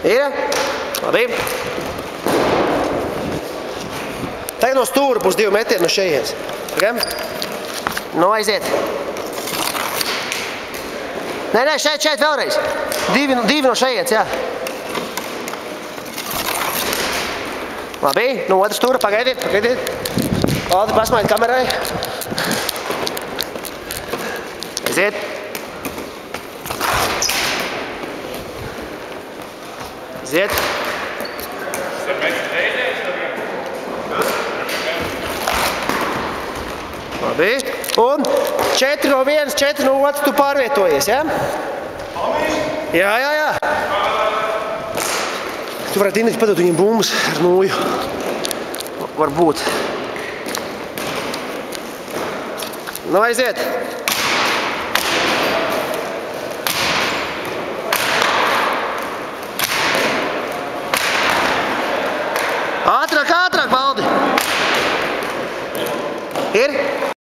Ir? Labi. Tagad no stūra būs 2 metieni no šejienes. Pagam? Nu, aiziet. Nē, šeit vēlreiz. 2 no šejienes, jā. Labi, no otras stūra, pagaidiet. Valdi, pasmaiet kamerai. Aiziet. Aiziet. Labi. Un 4 no 1, 4 no 2 tu pārvietojies, jā? Jā. Tu varētu Indeķi padot viņiem bumbas ar nūju. Varbūt. Nu, aiziet. Ātrāk, Valdi. Ir?